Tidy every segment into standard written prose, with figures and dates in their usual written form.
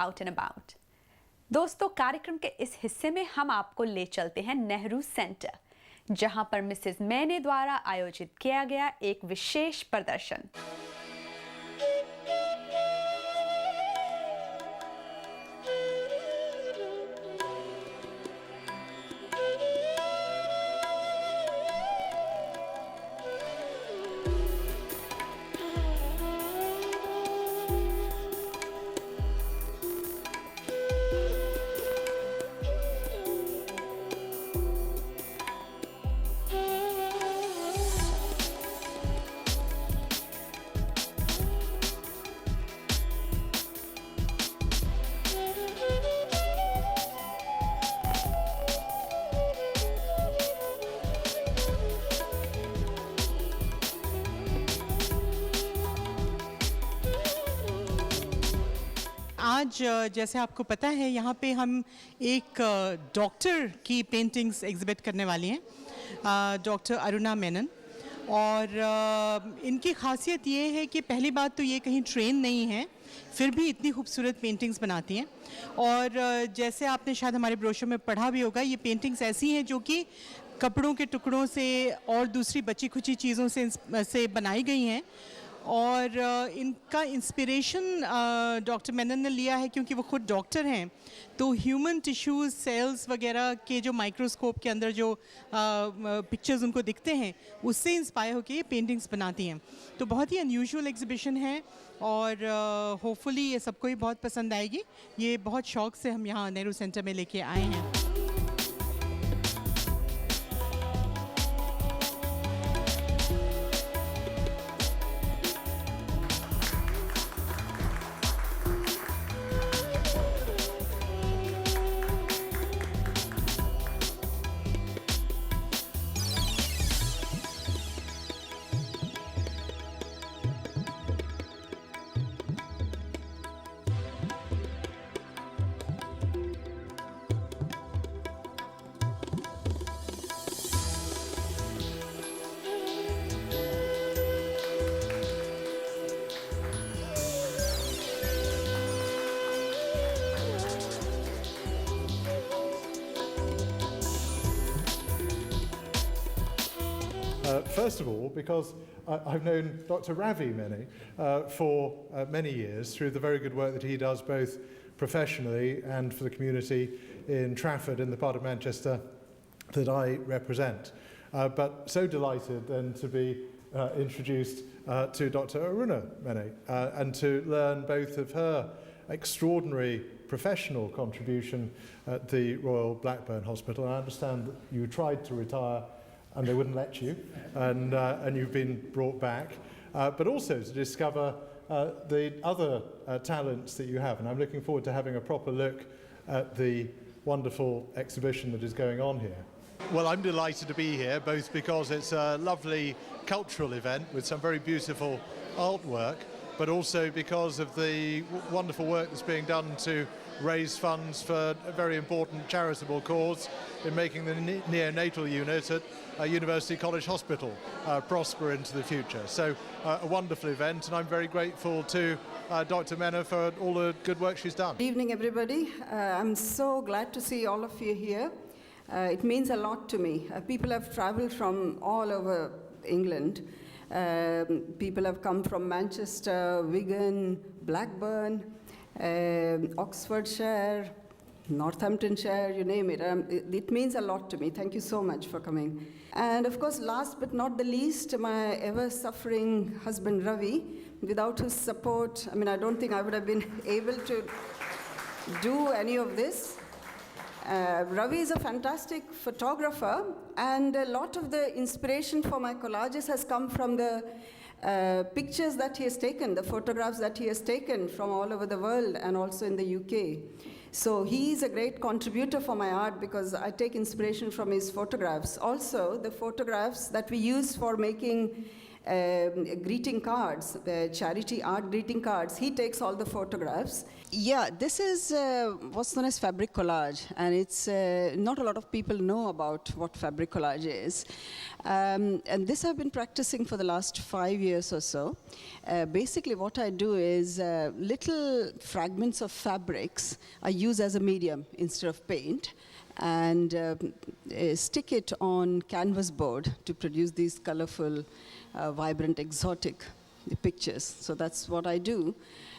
out and about. दोस्तों, कार्यक्रम के इस हिस्से में हम आपको ले चलते हैं नेहरू सेंटर, जहां पर मिसेस मेने द्वारा आयोजित किया गया एक विशेष प्रदर्शन। आज जैसे आपको पता है यहाँ पे हम एक डॉक्टर की पेंटिंग्स एग्जिबिट करने वाली हैं, डॉक्टर अरुणा मेनन। और इनकी खासियत ये है कि पहली बात तो ये कहीं ट्रेन नहीं है, फिर भी इतनी खूबसूरत पेंटिंग्स बनाती हैं। और जैसे आपने शायद हमारे ब्रोशर में पढ़ा भी होगा, ये पेंटिंग्स ऐसी हैं जो कि कपड़ों के टुकड़ों से और दूसरी बची खुची चीज़ों से बनाई गई हैं। और इनका इंस्पिरेशन डॉक्टर मेनन ने लिया है क्योंकि वो खुद डॉक्टर हैं, तो ह्यूमन टिश्यूज़, सेल्स वगैरह के जो माइक्रोस्कोप के अंदर जो पिक्चर्स उनको दिखते हैं, उससे इंस्पायर होकर ये पेंटिंग्स बनाती हैं। तो बहुत ही अनयूजुअल एग्जीबिशन है और होपफुली ये सबको ही बहुत पसंद आएगी। ये बहुत शौक़ से हम यहाँ नेहरू सेंटर में लेके आए हैं। First of all, because I've known Dr. Ravi Mene for many years through the very good work that he does both professionally and for the community in Trafford, in the part of Manchester that I represent. But so delighted then to be introduced to Dr. Aruna Mene and to learn both of her extraordinary professional contribution at the Royal Blackburn Hospital. I understand that you tried to retire and they wouldn't let you, and you've been brought back, but also to discover the other talents that you have. And I'm looking forward to having a proper look at the wonderful exhibition that is going on here. Well, I'm delighted to be here, both because it's a lovely cultural event with some very beautiful artwork, but also because of the wonderful work that's being done to raise funds for a very important charitable cause in making the neonatal unit at University College Hospital prosper into the future. So a wonderful event, and I'm very grateful to Dr. Mene for all the good work she's done. Good evening, everybody. I'm so glad to see all of you here. It means a lot to me. People have traveled from all over England. People have come from Manchester, Wigan, Blackburn, Oxfordshire, Northamptonshire, you name it. It means a lot to me. Thank you so much for coming. And of course, last but not the least, my ever-suffering husband Ravi. Without his support, I don't think I would have been able to do any of this. Ravi is a fantastic photographer, and a lot of the inspiration for my collages has come from the pictures that he has taken, the photographs that he has taken from all over the world and also in the UK. So he is a great contributor for my art because I take inspiration from his photographs. Also, the photographs that we use for making greeting cards, charity art greeting cards. He takes all the photographs. Yeah, this is what's known as fabric collage, and it's not a lot of people know about what fabric collage is. And this I've been practicing for the last 5 years or so. Basically what I do is little fragments of fabrics I use as a medium instead of paint, and stick it on canvas board to produce these colorful, vibrant, exotic pictures. So that's what I do.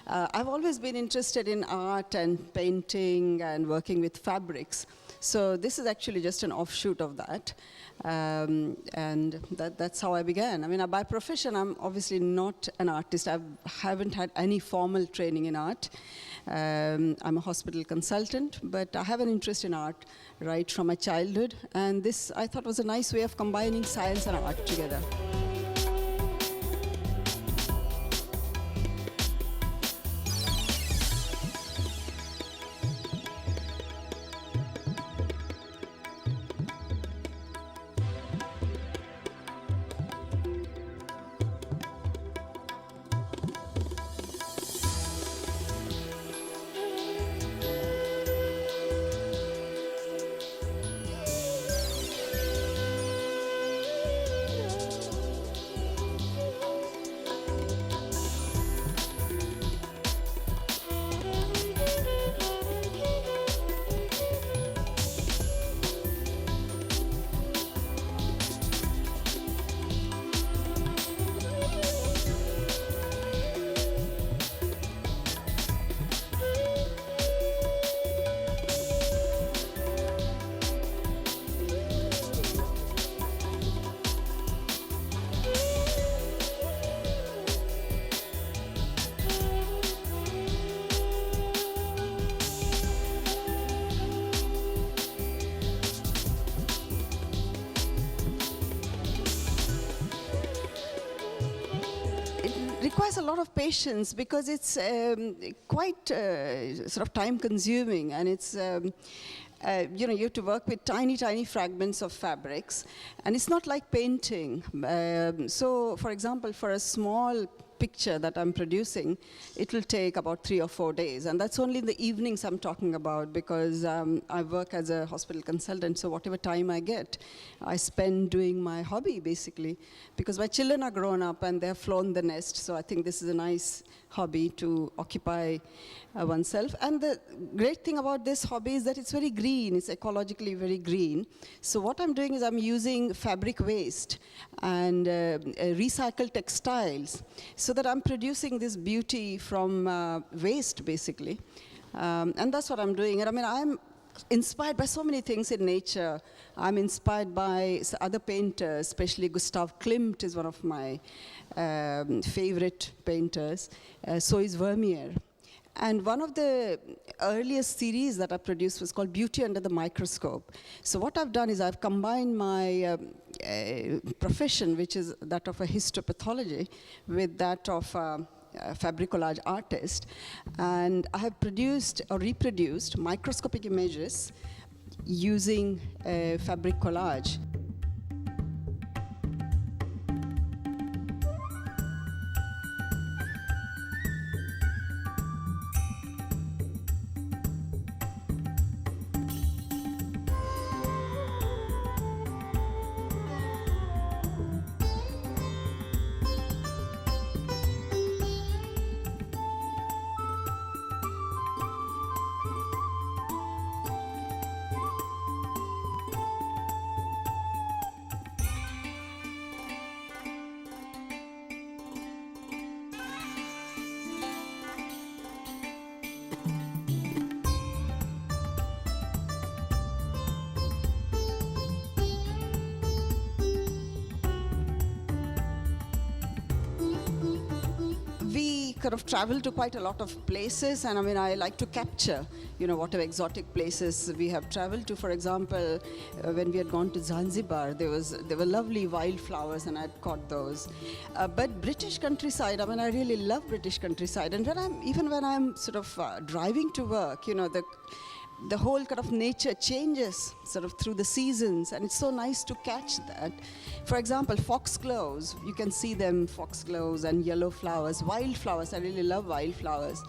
I've always been interested in art and painting and working with fabrics. So this is actually just an offshoot of that. And that's how I began. I mean, by profession, I'm obviously not an artist. I haven't had any formal training in art. I'm a hospital consultant, but I have an interest in art right from my childhood. And this, I thought, was a nice way of combining science and art together. Requires a lot of patience because it's quite sort of time consuming, and it's you know, you have to work with tiny fragments of fabrics, and it's not like painting. So for example, for a small picture that I'm producing, it will take about 3 or 4 days, and that's only in the evenings I'm talking about, because I work as a hospital consultant, so whatever time I get, I spend doing my hobby, basically, because my children are grown up and they've flown the nest, so I think this is a nice hobby to occupy oneself. And the great thing about this hobby is that it's very green, it's ecologically very green. So what I'm doing is I'm using fabric waste and recycled textiles, so that I'm producing this beauty from waste, basically. And that's what I'm doing. And I mean, I'm inspired by so many things in nature. I'm inspired by other painters, especially Gustav Klimt is one of my favorite painters. So is Vermeer. And one of the earliest series that I produced was called Beauty Under the Microscope. So what I've done is I've combined my profession, which is that of a histopathology, with that of a fabric collage artist. And I have produced or reproduced microscopic images using fabric collage. Kind of travel to quite a lot of places, and I mean, I like to capture, you know, whatever exotic places we have traveled to. For example, when we had gone to Zanzibar, there were lovely wildflowers, and I'd caught those. But British countryside, I mean, I really love British countryside, and even when I'm sort of driving to work, you know, the whole kind of nature changes sort of through the seasons, and it's so nice to catch that. For example, foxgloves, you can see them, foxgloves and yellow flowers, wildflowers. I really love wildflowers.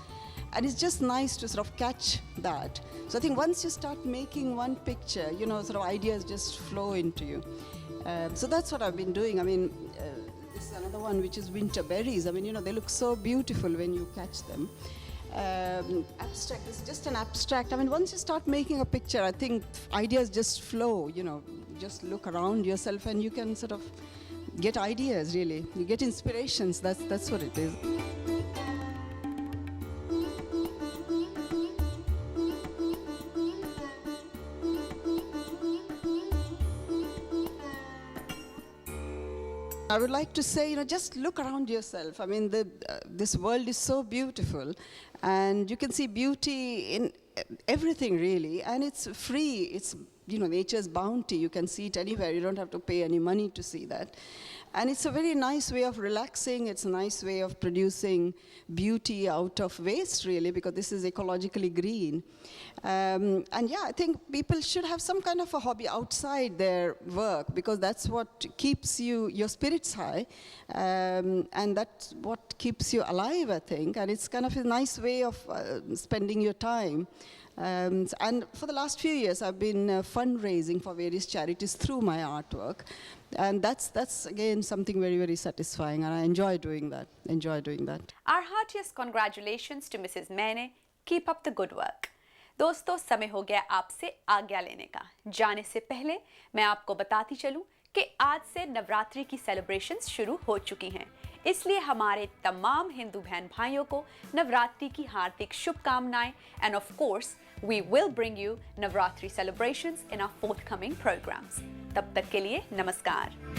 And it's just nice to sort of catch that. So I think once you start making one picture, you know, sort of ideas just flow into you. So that's what I've been doing. I mean, this is another one which is winter berries. I mean, you know, they look so beautiful when you catch them. Abstract, this is just an abstract. I mean, once you start making a picture, I think ideas just flow, you know, just look around yourself and you can sort of get ideas, really. You get inspirations, that's what it is. I would like to say, you know, just look around yourself. I mean, this world is so beautiful, and you can see beauty in everything, really, and it's free. It's, you know, nature's bounty. You can see it anywhere. You don't have to pay any money to see that. And it's a very nice way of relaxing. It's a nice way of producing beauty out of waste, really, because this is ecologically green. And yeah, I think people should have some kind of a hobby outside their work, because that's what keeps your spirits high. And that's what keeps you alive, I think. And it's kind of a nice way of spending your time. And for the last few years, I've been fundraising for various charities through my artwork. And that's again something very, very satisfying, and I enjoy doing that. Our heartiest congratulations to Mrs. Mene. Keep up the good work. दोस्तों, समय हो गया आपसे आज्ञा लेने का। जाने से पहले मैं आपको बताती चलूं कि आज से नवरात्रि की सेलिब्रेशंस शुरू हो चुकी हैं। इसलिए हमारे तमाम हिंदू बहन भाइयों को नवरात्रि की हार्दिक शुभकामनाएं, and of course we will bring you Navratri celebrations in our forthcoming programs. तब तक के लिए नमस्कार।